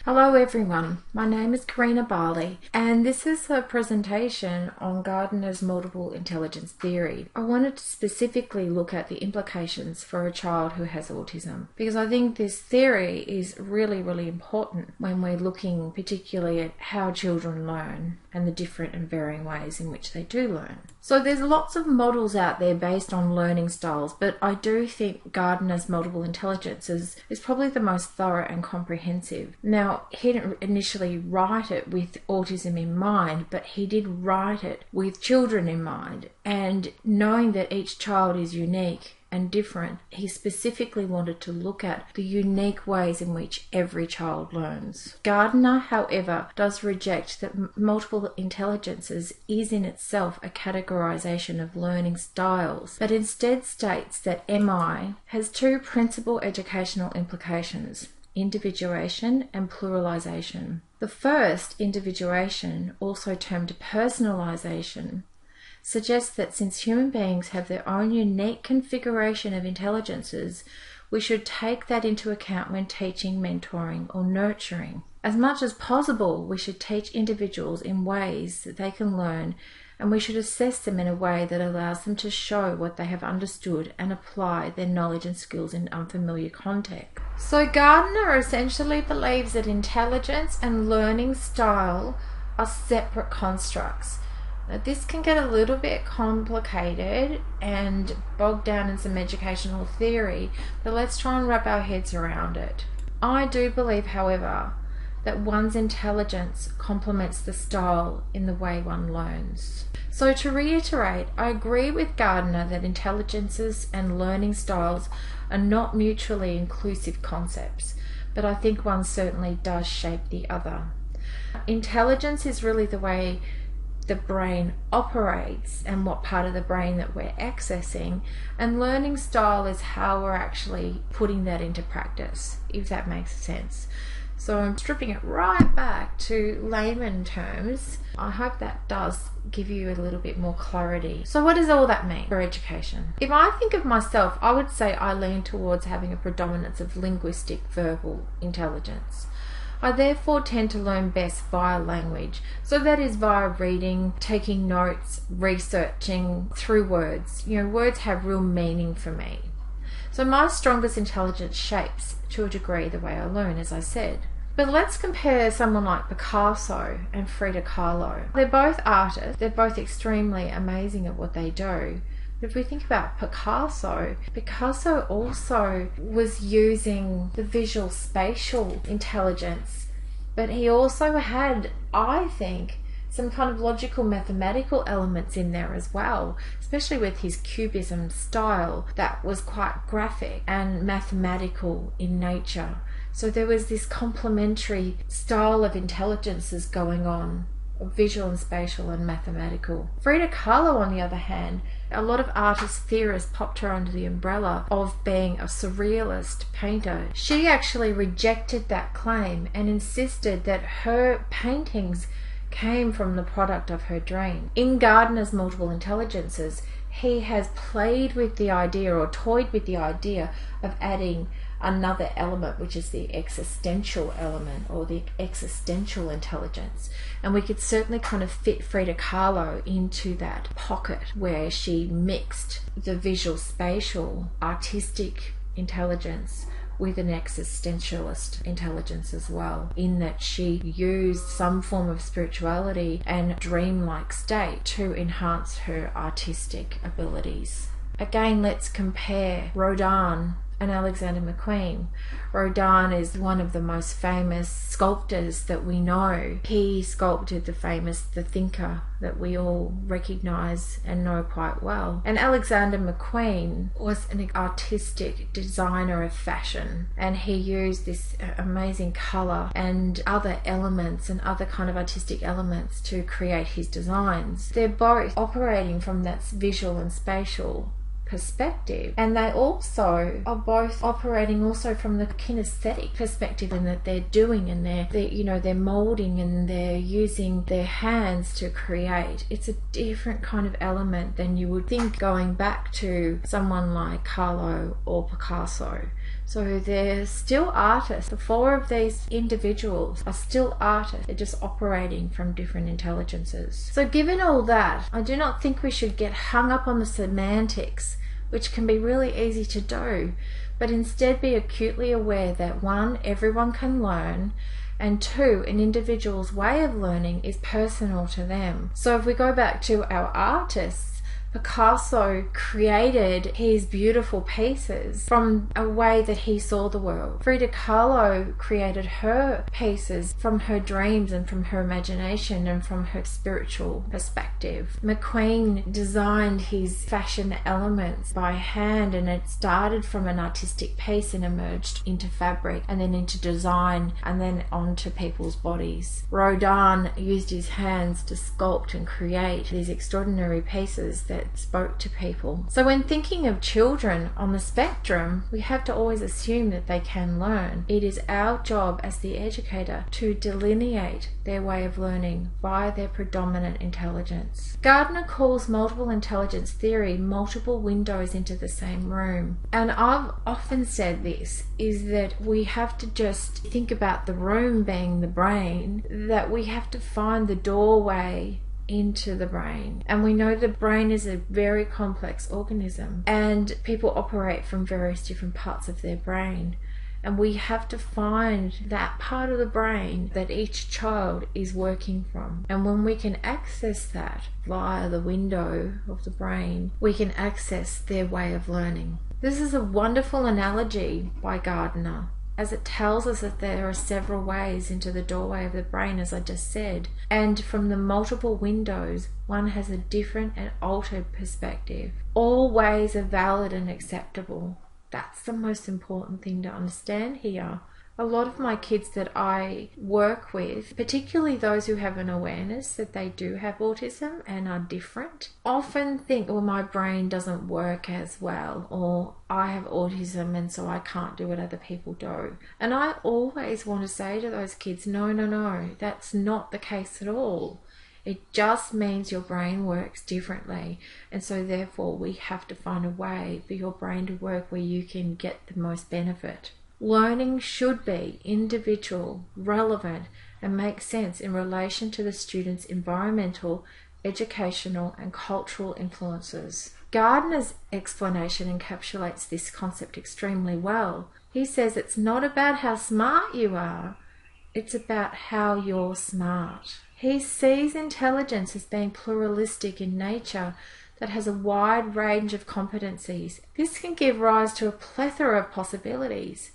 Hello everyone, my name is Karina Barley and this is a presentation on Gardner's multiple intelligence theory. I wanted to specifically look at the implications for a child who has autism because I think this theory is really important when we're looking particularly at how children learn and the different and varying ways in which they do learn. So there's lots of models out there based on learning styles, but I do think Gardner's multiple intelligences is probably the most thorough and comprehensive. Now, he didn't initially write it with autism in mind, but he did write it with children in mind, and knowing that each child is unique and different, he specifically wanted to look at the unique ways in which every child learns. Gardner, however, does reject that multiple intelligences is in itself a categorization of learning styles, but instead states that MI has two principal educational implications: individuation and pluralization. The first, individuation, also termed personalization, suggests that since human beings have their own unique configuration of intelligences, we should take that into account when teaching, mentoring, or nurturing. As much as possible, we should teach individuals in ways that they can learn, and we should assess them in a way that allows them to show what they have understood and apply their knowledge and skills in unfamiliar context. So Gardner essentially believes that intelligence and learning style are separate constructs. Now, this can get a little bit complicated and bogged down in some educational theory, but let's try and wrap our heads around it. I do believe, however, that one's intelligence complements the style in the way one learns. So to reiterate, I agree with Gardner that intelligences and learning styles are not mutually inclusive concepts, but I think one certainly does shape the other. Intelligence is really the way the brain operates and what part of the brain that we're accessing, and learning style is how we're actually putting that into practice, if that makes sense. So I'm stripping it right back to layman terms. I hope that does give you a little bit more clarity. So what does all that mean for education? If I think of myself, I would say I lean towards having a predominance of linguistic verbal intelligence. I therefore tend to learn best via language, so that is via reading, taking notes, researching through words. Words have real meaning for me. So my strongest intelligence shapes, to a degree, the way I learn, as I said. But let's compare someone like Picasso and Frida Kahlo. They're both artists, they're both extremely amazing at what they do. But if we think about Picasso also was using the visual spatial intelligence, but he also had, I think, some kind of logical mathematical elements in there as well, especially with his cubism style that was quite graphic and mathematical in nature. So there was this complementary style of intelligences going on, visual and spatial and mathematical. Frida Kahlo, on the other hand, a lot of artist theorists popped her under the umbrella of being a surrealist painter. She actually rejected that claim and insisted that her paintings came from the product of her dream. In Gardner's multiple intelligences, he has played with the idea or toyed with the idea of adding another element, which is the existential element or the existential intelligence. And we could certainly kind of fit Frida Kahlo into that pocket where she mixed the visual spatial artistic intelligence with an existentialist intelligence as well, in that she used some form of spirituality and dreamlike state to enhance her artistic abilities. Again, let's compare Rodin and Alexander McQueen. Rodin is one of the most famous sculptors that we know. He sculpted the thinker that we all recognize and know quite well. And Alexander McQueen was an artistic designer of fashion, and he used this amazing color and other elements and other kind of artistic elements to create his designs. They're both operating from that visual and spatial perspective, and they also are both operating also from the kinesthetic perspective, in that they're doing and they're molding and they're using their hands to create. It's a different kind of element than you would think going back to someone like Kahlo or Picasso. So they're still artists. The four of these individuals are still artists. They're just operating from different intelligences. So given all that, I do not think we should get hung up on the semantics, which can be really easy to do, but instead be acutely aware that 1, everyone can learn, and 2, an individual's way of learning is personal to them. So if we go back to our artists, Picasso created his beautiful pieces from a way that he saw the world. Frida Kahlo created her pieces from her dreams and from her imagination and from her spiritual perspective. McQueen designed his fashion elements by hand, and it started from an artistic piece and emerged into fabric and then into design and then onto people's bodies. Rodin used his hands to sculpt and create these extraordinary pieces that spoke to people. So when thinking of children on the spectrum, we have to always assume that they can learn. It is our job as the educator to delineate their way of learning via their predominant intelligence. Gardner calls multiple intelligence theory multiple windows into the same room. And I've often said this, is that we have to just think about the room being the brain, that we have to find the doorway into the brain. And we know the brain is a very complex organism, and people operate from various different parts of their brain. And we have to find that part of the brain that each child is working from. And when we can access that via the window of the brain, we can access their way of learning. This is a wonderful analogy by Gardner, as it tells us that there are several ways into the doorway of the brain, as I just said, and from the multiple windows, one has a different and altered perspective. All ways are valid and acceptable. That's the most important thing to understand here. A lot of my kids that I work with, particularly those who have an awareness that they do have autism and are different, often think, well, my brain doesn't work as well, or I have autism and so I can't do what other people do. And I always want to say to those kids, no, that's not the case at all. It just means your brain works differently, and so therefore we have to find a way for your brain to work where you can get the most benefit. Learning should be individual, relevant, and make sense in relation to the student's environmental, educational, and cultural influences. Gardner's explanation encapsulates this concept extremely well. He says it's not about how smart you are, it's about how you're smart. He sees intelligence as being pluralistic in nature, that has a wide range of competencies. This can give rise to a plethora of possibilities.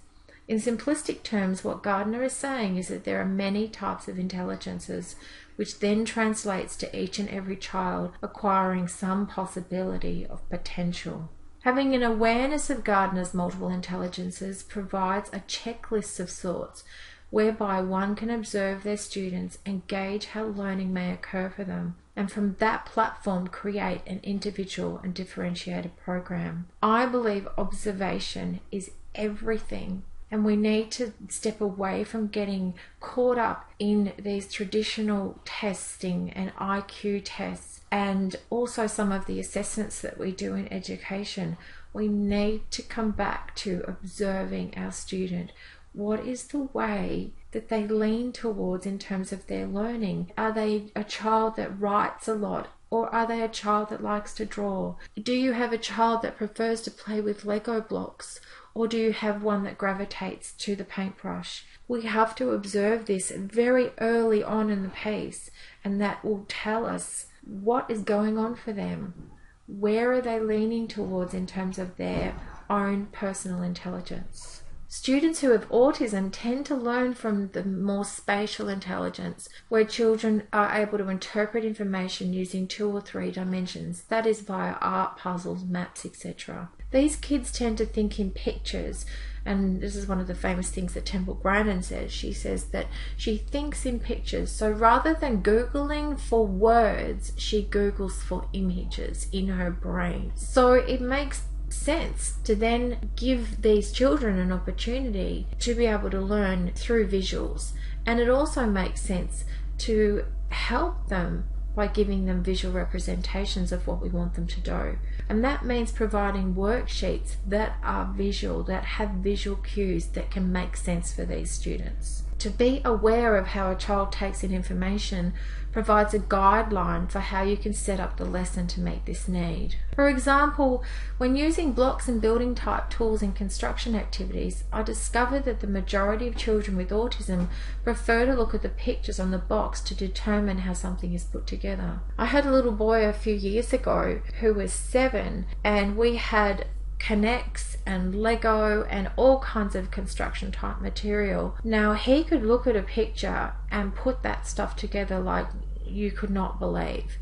In simplistic terms, what Gardner is saying is that there are many types of intelligences, which then translates to each and every child acquiring some possibility of potential. Having an awareness of Gardner's multiple intelligences provides a checklist of sorts, whereby one can observe their students and gauge how learning may occur for them, and from that platform create an individual and differentiated program. I believe observation is everything, and we need to step away from getting caught up in these traditional testing and IQ tests, and also some of the assessments that we do in education. We need to come back to observing our student. What is the way that they lean towards in terms of their learning? Are they a child that writes a lot, or are they a child that likes to draw? Do you have a child that prefers to play with Lego blocks, or do you have one that gravitates to the paintbrush? We have to observe this very early on in the piece, and that will tell us what is going on for them. Where are they leaning towards in terms of their own personal intelligence? Students who have autism tend to learn from the more spatial intelligence, where children are able to interpret information using 2 or 3 dimensions, that is via art, puzzles, maps, etc. These kids tend to think in pictures, and this is one of the famous things that Grandin says. She says that she thinks in pictures, so rather than Googling for words, she Googles for images in her brain. So it makes sense to then give these children an opportunity to be able to learn through visuals, and it also makes sense to help them by giving them visual representations of what we want them to do. And that means providing worksheets that are visual, that have visual cues that can make sense for these students. To be aware of how a child takes in information provides a guideline for how you can set up the lesson to meet this need. For example, when using blocks and building type tools in construction activities, I discovered that the majority of children with autism prefer to look at the pictures on the box to determine how something is put together. I had a little boy a few years ago who was 7, and we had connects and Lego and all kinds of construction type material. Now he could look at a picture and put that stuff together like you could not believe.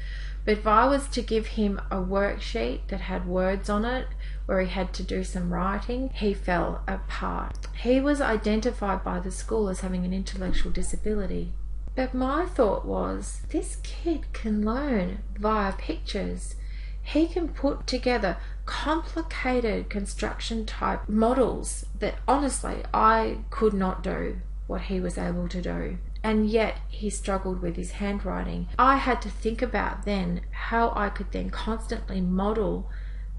But if I was to give him a worksheet that had words on it where he had to do some writing, he fell apart. He was identified by the school as having an intellectual disability. But my thought was, this kid can learn via pictures. He can put together complicated construction type models that honestly I could not do what he was able to do. And yet he struggled with his handwriting. I had to think about then how I could then constantly model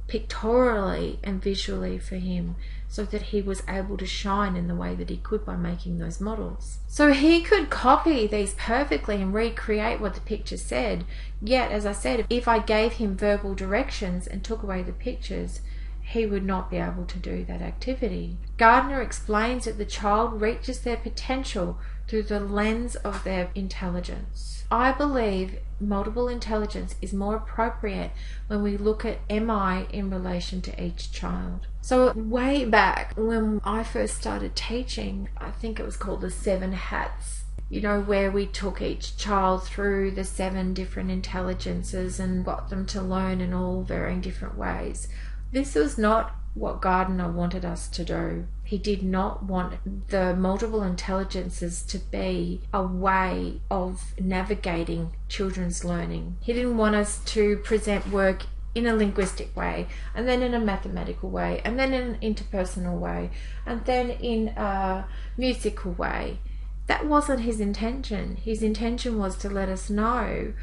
pictorially and visually for him so that he was able to shine in the way that he could by making those models. So he could copy these perfectly and recreate what the picture said, yet as I said, if I gave him verbal directions and took away the pictures, he would not be able to do that activity. Gardner explains that the child reaches their potential through the lens of their intelligence. I believe multiple intelligence is more appropriate when we look at MI in relation to each child. So way back when I first started teaching, I think it was called the 7 hats, where we took each child through the 7 different intelligences and got them to learn in all varying different ways. This was not what Gardner wanted us to do. He did not want the multiple intelligences to be a way of navigating children's learning. He didn't want us to present work in a linguistic way, and then in a mathematical way, and then in an interpersonal way, and then in a musical way. That wasn't his intention. His intention was to let us know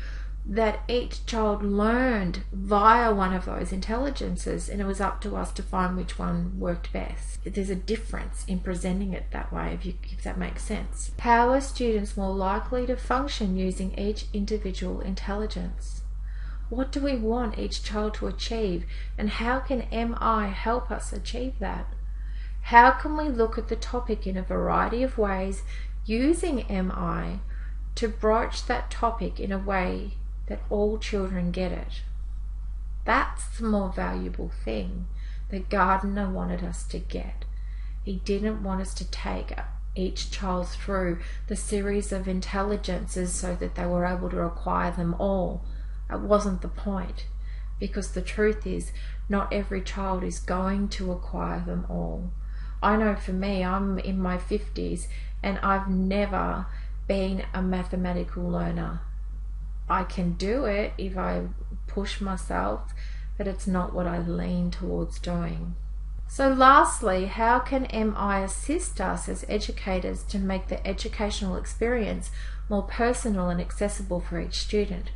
that each child learned via one of those intelligences, and it was up to us to find which one worked best. There's a difference in presenting it that way, if that makes sense. How are students more likely to function using each individual intelligence? What do we want each child to achieve, and how can MI help us achieve that? How can we look at the topic in a variety of ways using MI to broach that topic in a way that all children get it? That's the more valuable thing that Gardner wanted us to get. He didn't want us to take each child through the series of intelligences so that they were able to acquire them all. That wasn't the point, because the truth is not every child is going to acquire them all. I know for me, I'm in my 50s and I've never been a mathematical learner. I can do it if I push myself, but it's not what I lean towards doing. So lastly, how can MI assist us as educators to make the educational experience more personal and accessible for each student,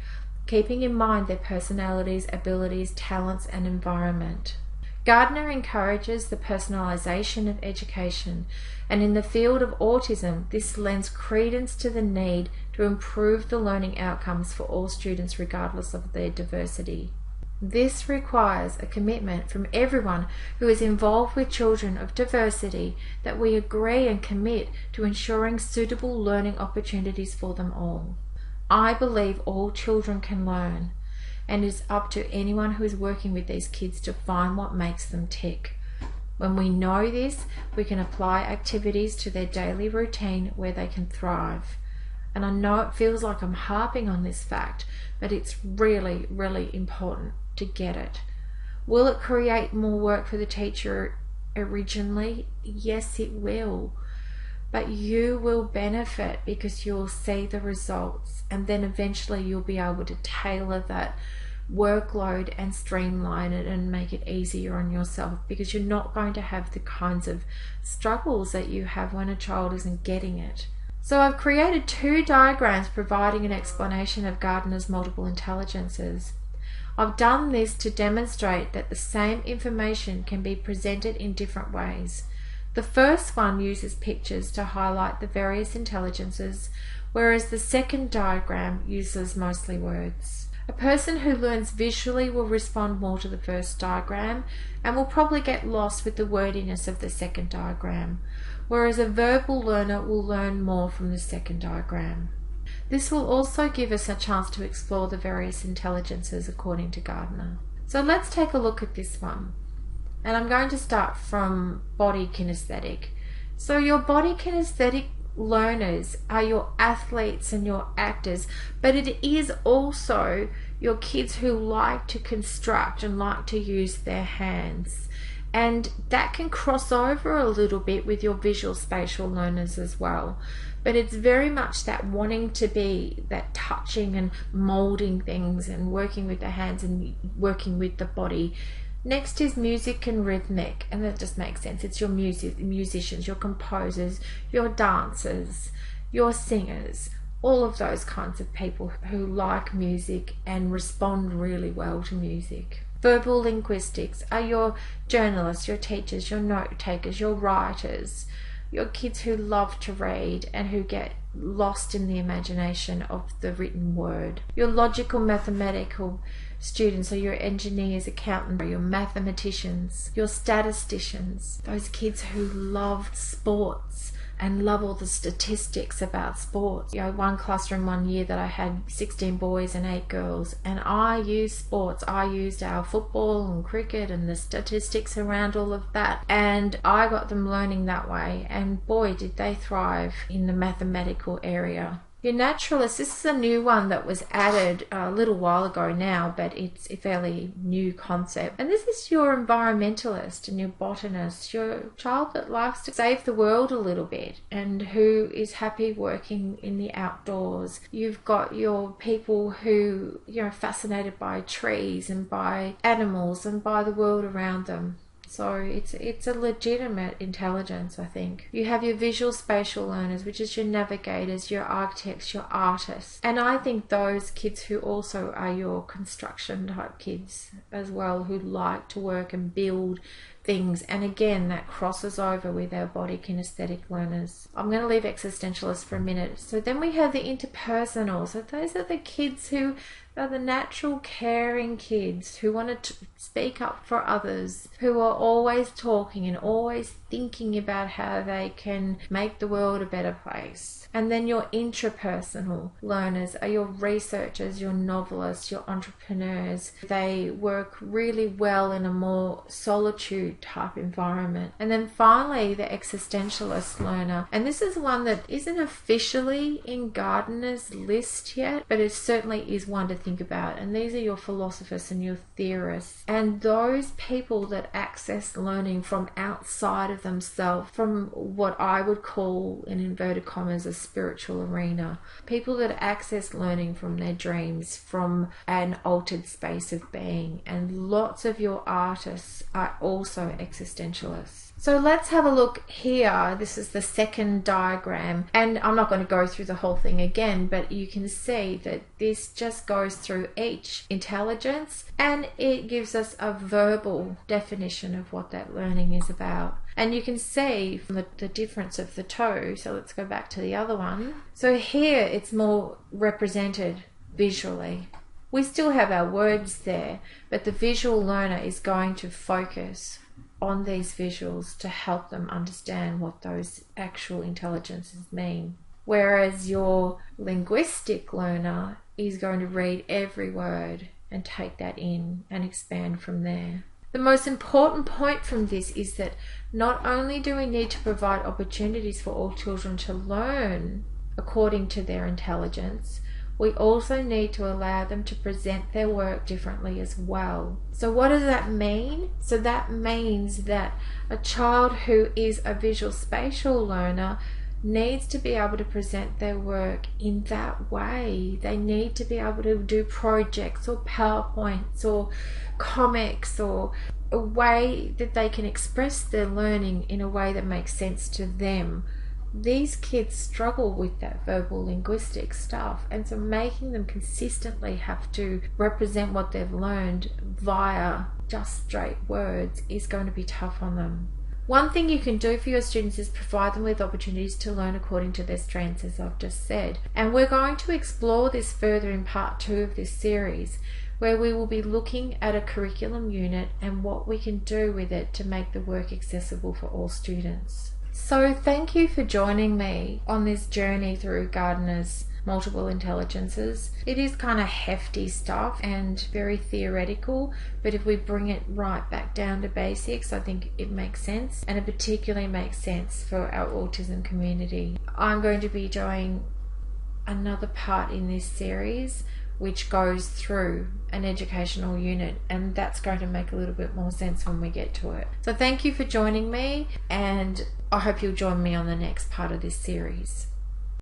keeping in mind their personalities, abilities, talents, and environment? Gardner encourages the personalization of education, and in the field of autism, this lends credence to the need to improve the learning outcomes for all students regardless of their diversity. This requires a commitment from everyone who is involved with children of diversity that we agree and commit to ensuring suitable learning opportunities for them all. I believe all children can learn, and it's up to anyone who is working with these kids to find what makes them tick. When we know this, we can apply activities to their daily routine where they can thrive. And I know it feels like I'm harping on this fact, but it's really, really important to get it. Will it create more work for the teacher originally? Yes, it will. But you will benefit because you'll see the results, and then eventually you'll be able to tailor that workload and streamline it and make it easier on yourself, because you're not going to have the kinds of struggles that you have when a child isn't getting it. So I've created 2 diagrams providing an explanation of Gardner's multiple intelligences. I've done this to demonstrate that the same information can be presented in different ways. The first one uses pictures to highlight the various intelligences, whereas the second diagram uses mostly words. A person who learns visually will respond more to the first diagram and will probably get lost with the wordiness of the second diagram, whereas a verbal learner will learn more from the second diagram. This will also give us a chance to explore the various intelligences according to Gardner. So let's take a look at this one. And I'm going to start from body kinesthetic. So your body kinesthetic learners are your athletes and your actors, but it is also your kids who like to construct and like to use their hands. And that can cross over a little bit with your visual spatial learners as well. But it's very much that wanting to be that touching and molding things and working with the hands and working with the body. Next is music and rhythmic, and that just makes sense. It's your musicians, your composers, your dancers, your singers, all of those kinds of people who like music and respond really well to music. Verbal linguistics are your journalists, your teachers, your note takers, your writers, your kids who love to read and who get lost in the imagination of the written word. Your logical mathematical students are your engineers, accountants, your mathematicians, your statisticians, those kids who love sports and love all the statistics about sports. You know, one classroom one year that I had 16 boys and 8 girls, and I used sports. I used our football and cricket and the statistics around all of that, and I got them learning that way, and boy did they thrive in the mathematical area. Your naturalist, this is a new one that was added a little while ago now, but it's a fairly new concept. And this is your environmentalist and your botanist, your child that likes to save the world a little bit and who is happy working in the outdoors. You've got your people who, are fascinated by trees and by animals and by the world around them. So it's a legitimate intelligence, I think. You have your visual spatial learners, which is your navigators, your architects, your artists. And I think those kids who also are your construction type kids as well, who like to work and build things. And again, that crosses over with our body kinesthetic learners. I'm going to leave existentialists for a minute. So then we have the interpersonal. So those are the kids who are the natural caring kids who want to speak up for others, who are always talking and always thinking about how they can make the world a better place. And then your intrapersonal learners are your researchers, your novelists, your entrepreneurs. They work really well in a more solitude type environment. And then finally, the existentialist learner. And this is one that isn't officially in Gardner's list yet, but it certainly is one to think about. And these are your philosophers and your theorists. And those people that access learning from outside of themselves, from what I would call, in inverted commas, a spiritual arena. People that access learning from their dreams, from an altered space of being. And lots of your artists are also existentialists. So let's have a look here. This is the second diagram, and I'm not going to go through the whole thing again, but you can see that this just goes through each intelligence and it gives us a verbal definition of what that learning is about. And you can see from the difference of the toe. So let's go back to the other one. So here it's more represented visually. We still have our words there, but the visual learner is going to focus on these visuals to help them understand what those actual intelligences mean. Whereas your linguistic learner is going to read every word and take that in and expand from there. The most important point from this is that not only do we need to provide opportunities for all children to learn according to their intelligence, we also need to allow them to present their work differently as well. So what does that mean? So that means that a child who is a visual spatial learner needs to be able to present their work in that way. They need to be able to do projects or PowerPoints or comics, or a way that they can express their learning in a way that makes sense to them, these kids struggle with that verbal linguistic stuff, and so making them consistently have to represent what they've learned via just straight words is going to be tough on them. One thing you can do for your students is provide them with opportunities to learn according to their strengths, as I've just said. And we're going to explore this further in part 2 of this series, where we will be looking at a curriculum unit and what we can do with it to make the work accessible for all students. So thank you for joining me on this journey through Gardner's multiple intelligences. It is kind of hefty stuff and very theoretical, but if we bring it right back down to basics, I think it makes sense, and it particularly makes sense for our autism community. I'm going to be doing another part in this series which goes through an educational unit, and that's going to make a little bit more sense when we get to it. So thank you for joining me, and I hope you'll join me on the next part of this series.